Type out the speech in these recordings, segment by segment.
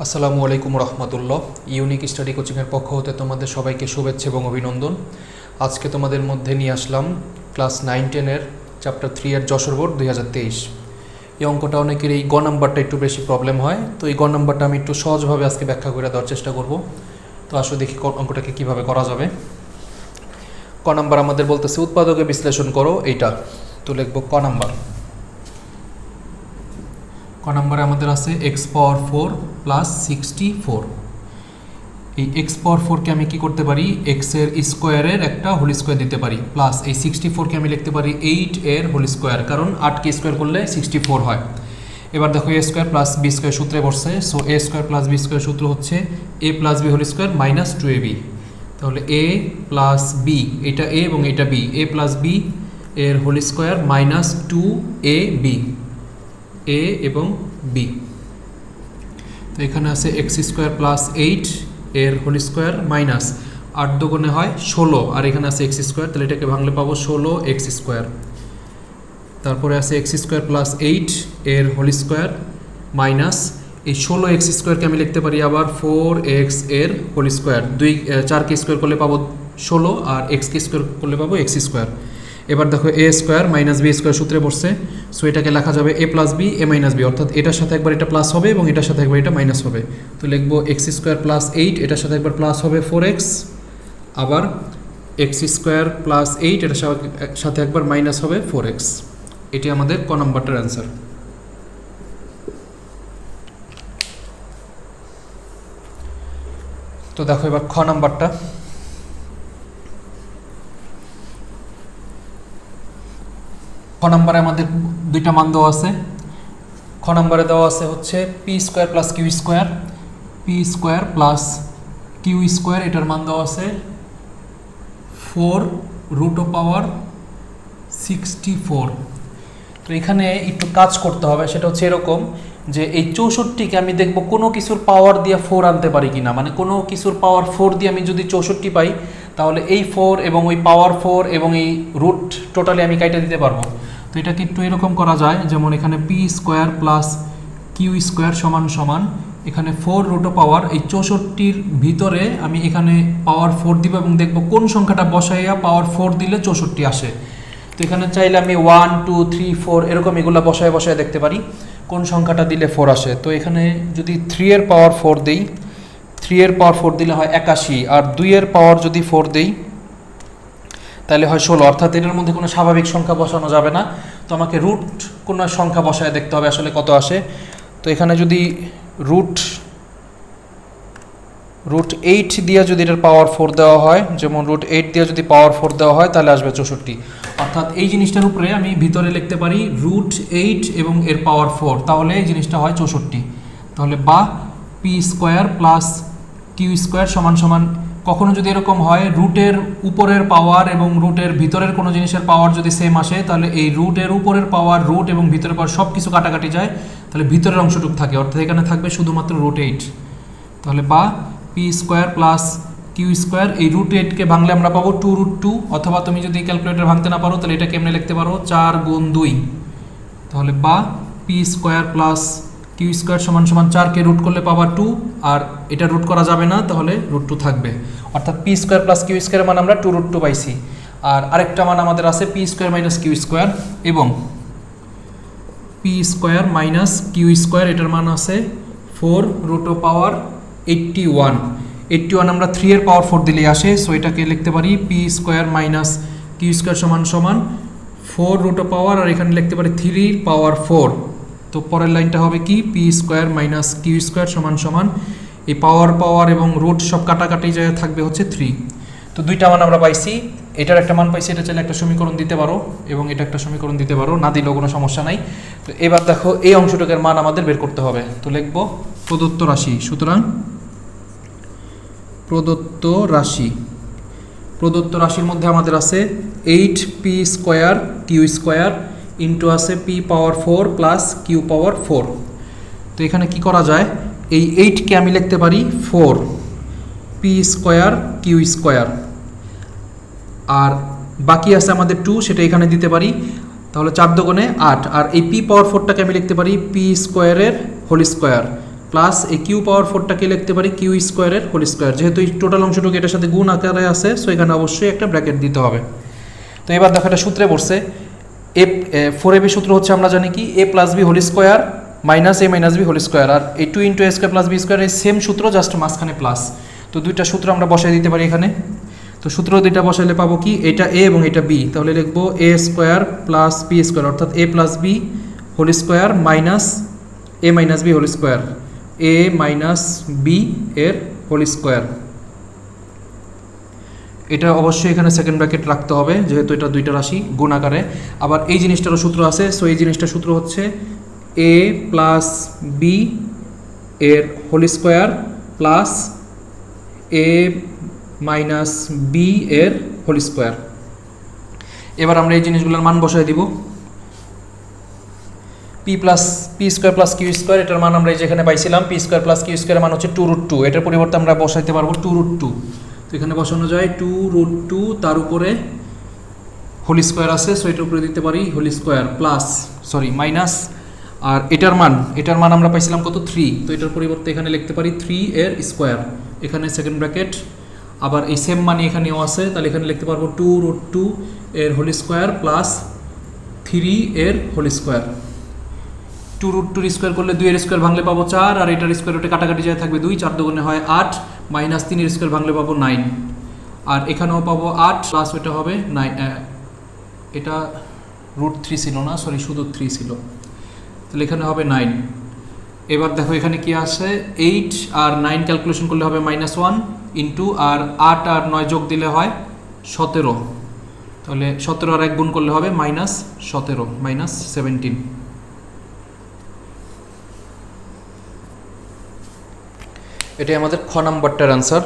আসসালামু আলাইকুম রহমতুল্লাহ। Unique study কোচিংয়ের পক্ষ হতে তোমাদের সবাইকে শুভেচ্ছা এবং অভিনন্দন। আজকে তোমাদের মধ্যে নিয়ে আসলাম ক্লাস 9-10-এর চ্যাপ্টার 3 এর যশোর বোর্ড 2023। এই অঙ্কটা অনেকের এই গ নাম্বারটা একটু বেশি প্রবলেম হয়, তো এই গ নাম্বারটা আমি একটু সহজভাবে আজকে ব্যাখ্যা করে দেওয়ার চেষ্টা করব। তো আসলে দেখি অঙ্কটাকে কীভাবে করা যাবে। ক নাম্বার আমাদের বলতেছে উৎপাদকে বিশ্লেষণ করো এইটা, তো লিখব ক নাম্বার। ক নাম্বারে আমাদের আছে এক্স পাওয়ার 4 প্লাস 64। এই এক্স পাওয়ার 4কে আমি কি করতে পারি, এক্স এর স্কোয়ারের একটা হোল স্কোয়ার দিতে পারি, প্লাস এই 64কে আমি লিখতে পারি 8 এর হোল স্কোয়ার, কারণ 8কে স্কোয়ার করলে 64 হয়। এবার দেখো A square plus B square সূত্রে বসছে, so A square plus B square সূত্র হচ্ছে A plus B whole square minus 2ab। তাহলে এ প্লাস বি, এটা এ এবং এটা বি, এ প্লাস বি এর whole square minus 2ab, A এবং বি। তো এখানে আছে এক্স স্কোয়ার প্লাস 8 এর হোল স্কোয়ার মাইনাস 8 দুগুণে হয় 16, আর এখানে আছে এক্স স্কোয়ার, তাহলে এটাকে ভাঙলে পাবো 16 এক্স স্কোয়ার। তারপরে আছে এক্স স্কোয়ার প্লাস 8 এর হোল স্কোয়ার মাইনাস এই 16 এক্স স্কোয়ারকে আমি লিখতে পারি আবার 4x এর হোল স্কোয়ার। 4কে স্কোয়ার করলে পাবো 16, আর এক্সকে স্কোয়ার করলে পাবো এক্স স্কোয়ার। এবার দেখো A square minus B square সূত্রে বসছে, সো এটাকে লেখা যাবে এ plus B A minus B, অর্থাৎ এটার সাথে একবার এটা প্লাস হবে এবং এটার সাথে একবার এটা মাইনাস হবে। তো লিখবো এক্স স্কোয়ার প্লাস 8, এটার সাথে একবার প্লাস হবে 4x, আবার এক্স স্কোয়ার প্লাস 8 এটার সাথে একবার মাইনাস হবে 4x। এটি আমাদের ক নাম্বারটার অ্যান্সার। তো দেখো এবার খ নাম্বারটা। খ নাম্বারে আমাদের দুইটা মান দেওয়া আছে। খ নাম্বারে দেওয়া আছে হচ্ছে P square plus Q square, P square plus Q square, এটার মান দেওয়া আছে 4√64। তো এখানে একটু কাজ করতে হবে, সেটা হচ্ছে এরকম যে এই 64কে আমি দেখব কোনো কিছুর পাওয়ার দিয়ে 4 আনতে পারি কিনা, মানে কোনো কিছুর পাওয়ার 4 দিয়ে আমি যদি 64 পাই, তাহলে এই 4 এবং ওই পাওয়ার 4 এবং এই রুট টোটালি আমি কাইটা দিতে পারবো। তো এটাকে একটু এরকম করা যায়, যেমন এখানে P square plus Q square সমান সমান এখানে 4√, এই 64টির ভিতরে আমি এখানে পাওয়ার 4 দিব এবং দেখব কোন সংখ্যাটা বসাইয়া পাওয়ার 4 দিলে 64 আসে। তো এখানে চাইলে আমি 1 2 3 4 এরকম এগুলো বসায় বসায় দেখতে পারি কোন সংখ্যাটা দিলে 4 আসে। তো এখানে যদি 3 এর পাওয়ার 4 দিই, 3 এর পাওয়ার 4 দিলে হয় 81, আর 2 এর পাওয়ার যদি 4 দিই তাহলে হয় 16, অর্থাৎ এটার মধ্যে কোনো স্বাভাবিক সংখ্যা বসানো যাবে না। তো আমাকে রুট কোনো সংখ্যা বসায় দেখতে হবে আসলে কত আসে। তো এখানে যদি রুট 8 দিয়ে যদি এটার পাওয়ার 4 দেওয়া হয়, যেমন রুট 8 দিয়ে যদি পাওয়ার 4 দেওয়া হয় তাহলে আসবে 64, অর্থাৎ এই জিনিসটার উপরে আমি ভিতরে লিখতে পারি রুট 8 এবং এর পাওয়ার 4, তাহলে এই জিনিসটা হয় 64। তাহলে বা P square plus Q square সমান সমান, কখনো যদি এরকম হয় রুটের উপরের পাওয়ার এবং রুটের ভিতরের কোনো জিনিসের পাওয়ার যদি সেম আসে, তাহলে এই রুটের উপরের পাওয়ার, রুট এবং ভিতরের পাওয়ার সব কিছু কাটাকাটি যায়, তাহলে ভিতরের অংশটুকু থাকে, অর্থাৎ এখানে থাকবে শুধুমাত্র রুট 8। তাহলে বা P square plus Q square, এই রুট 8কে ভাঙলে আমরা পাবো 2√2, অথবা তুমি যদি ক্যালকুলেটর ভাঙতে না পারো তাহলে এটা কেমনে লিখতে পারো 4 গুণ 2। তাহলে বা P square plus Q square সমান সমান 4কে রুট করলে পাবা 2, আর এটা রুট করা যাবে না, তাহলে √2 থাকবে, অর্থাৎ পি স্কোয়ার প্লাস কিউ স্কোয়ারের মান আমরা 2√2 পাইছি। আর আরেকটা মান আমাদের আছে P square minus Q square, এবং P square minus Q square এটার মান আছে 4√81। আমরা 3 এর পাওয়ার 4 দিলে আসে, সো এটাকে লিখতে পারি P square minus Q square সমান সমান 4√, আর এখানে লিখতে পারি 3 পাওয়ার 4। তো পরের লাইনটা হবে কি, P square minus Q square সমান সমান এই পাওয়ার এবং রুট সব কাটাকাটি জায়গায় থাকবে হচ্ছে 3। তো দুইটা মান আমরা পাইছি, এটার একটা মান পাইছি, এটা চাইলে একটা সমীকরণ দিতে পারো এবং এটা একটা সমীকরণ দিতে পারো, না দিলেও কোনো সমস্যা নাই। তো এবার দেখো এই অংশটুকের মান আমাদের বের করতে হবে। তো লিখবো প্রদত্ত রাশি, সুতরাং প্রদত্ত রাশির মধ্যে আমাদের আছে 8p square Q square into আছে P power 4 plus Q power 4। তো এখানে কি করা যায়, এই 8কে আমি লিখতে পারি 4p স্কোয়ার কিউ স্কোয়ার, আর বাকি আছে আমাদের 2, সেটা এখানে দিতে পারি, তাহলে 4 দুগুণে 8, আর এই পি পাওয়ার 4টাকে আমি লিখতে পারি পি স্কোয়ারের হোল স্কোয়ার, প্লাস এই কিউ পাওয়ার 4টাকে লিখতে পারি কিউ স্কোয়ারের হোল স্কোয়ার, যেহেতু এই টোটাল অংশটুকু এটার সাথে গুণ আকারে আছে, সো এখানে অবশ্যই একটা ব্র্যাকেট দিতে হবে। তো এবার দেখো এটা সূত্রে পড়ছে, এ 4ab সূত্র হচ্ছে আমরা জানি কি a plus B whole square minus A minus B whole square, আর এই 2 × a square plus B square এই সেম সূত্র, জাস্ট মাঝখানে প্লাস। তো দুইটা সূত্র আমরা বসাই দিতে পারি এখানে। তো সূত্র দুইটা বসাইলে পাবো কি, এটা a এবং এটা b, তাহলে লিখবো a square plus B square, অর্থাৎ a plus B whole square minus A minus B whole square, A minus B এর হোল স্কোয়ার। এটা অবশ্যই এখানে সেকেন্ড ব্র্যাকেট রাখতে হবে, যেহেতু এটা দুইটা রাশি গুণ আকারে। আবার এই জিনিসটারও সূত্র আছে, সো এই জিনিসটার সূত্র হচ্ছে এ প্লাস বি এর whole square plus A minus B এর হোল স্কোয়ার। এবার আমরা এই জিনিসগুলোর মান বসাই দিব। P square plus Q square, এটার মান আমরা এই যেখানে পাইছিলাম, পি স্কোয়ার প্লাস কিউ স্কোয়ারের মান হচ্ছে 2√2, এটার পরিবর্তে আমরা বসাইতে পারবো 2√2। তো এখানে বসানো যায় 2√2, তার উপরে হোল স্কোয়ার আছে, সো এটার উপরে দিতে পারি হোল স্কোয়ার প্লাস মাইনাস, আর এটার মান আমরা পাইছিলাম কত 3, তো এটার পরিবর্তে এখানে লিখতে পারি 3 এর স্কোয়ার, এখানে সেকেন্ড ব্র্যাকেট। আবার এই সেম মানি এখানেও আছে, তাহলে এখানে লিখতে পারবো 2√2 এর হোল স্কোয়ার প্লাস 3 এর হোল স্কোয়ার। 2√2 স্কোয়ার করলে 2 এর স্কোয়ার ভাঙলে পাবো 4, আর এটার স্কোয়ার ওটা কাটাকাটি যায় থাকবে 2, 4 দুগুণে হয় 8, মাইনাস 3 এর স্কোয়ার ভাঙলে পাবো 9, আর এখানেও পাবো 8 প্লাস ওটা হবে 9, এটা √3 ছিল না, শুধু 3 ছিল, তাহলে এখানে হবে 9। এবার দেখো এখানে কি আছে, 8 আর 9 ক্যালকুলেশন করলে হবে -1 ইন্টু, আর 8 আর 9 যোগ দিলে হয় 17, তাহলে 17 আর 1 গুণ করলে হবে -17 -17। এটাই আমাদের খ নাম্বারটার অ্যান্সার।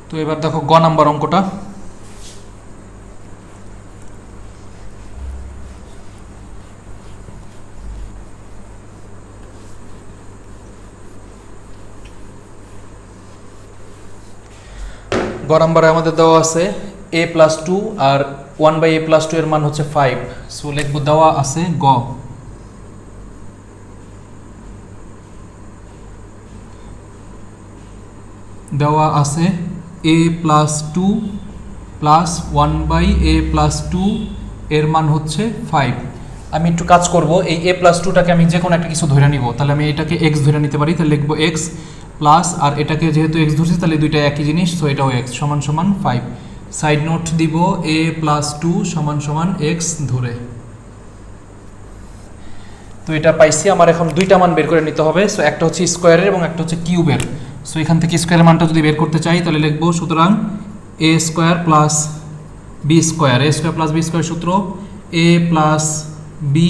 তো এবার দেখো গ নাম্বার অঙ্কটা। গ নাম্বারে আমাদের দেওয়া আছে a+2 আর 1/a+2 এর মান হচ্ছে 5, সো লিখব দেওয়া আছে গ। দেওয়া আছে a+2 প্লাস 1/a+2 এর মান হচ্ছে 5। আমি একটু কাজ করব, এই a+2টাকে আমি যে কোনো একটা কিছু ধরে নিব, তাহলে আমি এটাকে x ধরে নিতে পারি, তাহলে লিখব x প্লাস, আর এটাকে যেহেতু x ধরছি তাহলে দুইটা একই জিনিস, সো এটাও x সমান সমান 5। সাইড নোট দিব a+2 সমান সমান x ধরে। তো এটা পাইছি, আমার এখন দুইটা মান বের করে নিতে হবে, সো একটা হচ্ছে স্কোয়ারের এবং একটা হচ্ছে কিউবের। সো এখান থেকে স্কোয়ারের মানটা যদি বের করতে চাই তাহলে লিখবো, সুতরাং a square plus B square, a square plus B square সূত্র a plus B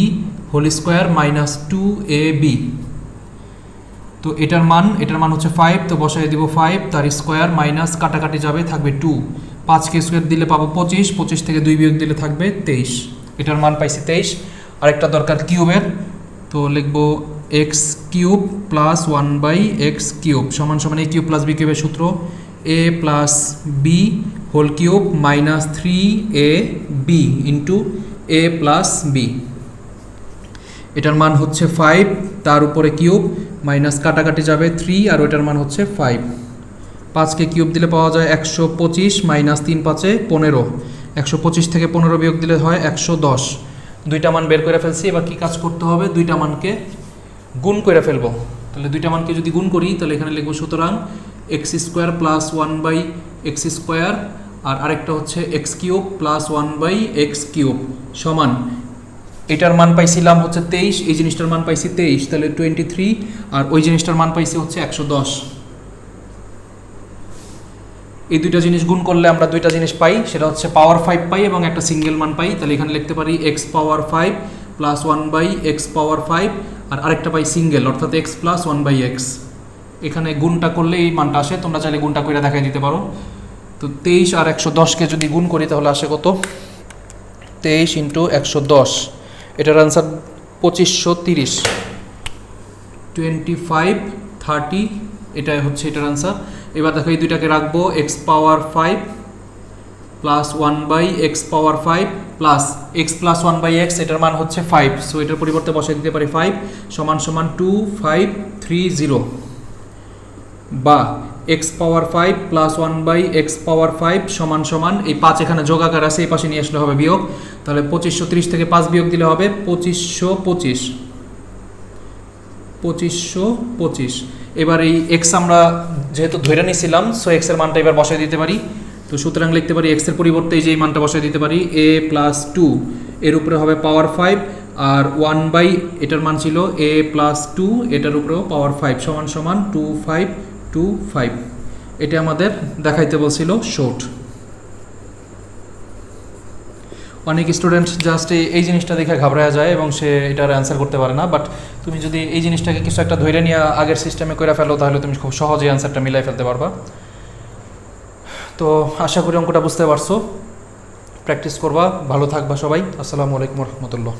whole square minus 2ab। তো এটার মান হচ্ছে 5, তো বসাই দিব 5, তার স্কোয়ার মাইনাস কাটাকাটি যাবে থাকবে 2, 5কে স্কোয়ার দিলে পাবো 25, 25 থেকে 2 বিয়োগ দিলে থাকবে 23, এটার মান পাইছি 23। আরেকটা দরকার কিউবের, তো লিখবো x cube plus 1/x cube সমান সমান a কিউব প্লাস বি কিউবের সূত্র a plus B whole cube minus 3ab into a plus B. এটার মান হচ্ছে 5, তার উপরে কিউব মাইনাস কাটাকাটি যাবে 3, আর ওইটার মান হচ্ছে 5। 5কে কিউব দিলে পাওয়া যায় 125, মাইনাস 3 5 15, 125 থেকে 15 বিয়োগ দিলে হয় 110। দুইটা মান বের করে ফেলছি, এবার কি কাজ করতে হবে, দুইটা মানকে গুণ করে ফেলবো। তাহলে দুইটা মানকে যদি গুণ করি তাহলে এখানে লিখবো, সুতরাং X square plus 1/x square, আর আরেকটা হচ্ছে x cube plus 1/x cube সমান, এটার মান পাইছিলাম হচ্ছে 23, এই জিনিসটার মান পাইছি 23, তাহলে 23, আর ওই জিনিসটার মান পাইছি হচ্ছে 110। এই দুইটা জিনিস গুণ করলে আমরা দুইটা জিনিস পাই, সেটা হচ্ছে পাওয়ার 5 পাই এবং একটা সিঙ্গেল মান পাই। তাহলে এখানে লিখতে পারি এক্স পাওয়ার 5 প্লাস 1/x পাওয়ার 5, আর আরেকটা পাই সিঙ্গেল, অর্থাৎ x প্লাস 1/x। এখানে গুণটা করলে এই মানটা আসে, তোমরা চাইলে গুণটা করে দেখাই দিতে পারো। তো 23 আর 110কে যদি গুণ করি তাহলে আসে কত, 23 ইন্টু 110, এটার আনসার 2530, 2530, এটাই হচ্ছে এটার আনসার। এবার দেখো এই দুইটাকে রাখবো এক্স পাওয়ার 5 প্লাস 1/x পাওয়ার 5 প্লাস এক্স প্লাস 1/x, এটার মান হচ্ছে 5, সো এটার পরিবর্তে বসাই দিতে পারি 5 সমান সমান 2530, বা এক্স পাওয়ার 5 প্লাস 1/x পাওয়ার 5 সমান সমান এই 5 এখানে যোগ আকার আছে, এই পাশে নিয়ে আসলে হবে বিয়োগ, তাহলে 2530 থেকে 5 বিয়োগ দিলে হবে 2525। এবার এই এক্স আমরা যেহেতু ধরে নিয়েছিলাম, সো এক্স এর মানটা এবার বসাই দিতে পারি। তো সুতরাং লিখতে পারি এক্স এর পরিবর্তে এই যে এই মানটা বসাই দিতে পারি a প্লাস 2, এর উপরে হবে পাওয়ার 5, আর 1 এটার মান ছিল a প্লাস 2, এটার উপরেও পাওয়ার 5 সমান সমান 2525। এটা আমাদের দেখাইতে বলছিল শর্ট। অনেক স্টুডেন্ট জাস্ট এই জিনিসটা দেখে ঘাবড়ায়া যায় এবং সে এটার অ্যান্সার করতে পারে না, বাট তুমি যদি এই জিনিসটাকে কিছু একটা ধরে নিয়ে আগের সিস্টেমে করে ফেলো তাহলে তুমি খুব সহজেই অ্যান্সারটা মিলাই ফেলতে পারবা। তো আশা করি অঙ্কটা বুঝতে পারছো, প্র্যাকটিস করবা, ভালো থাকবা সবাই। আসসালামু আলাইকুম রহমতুল্লাহ।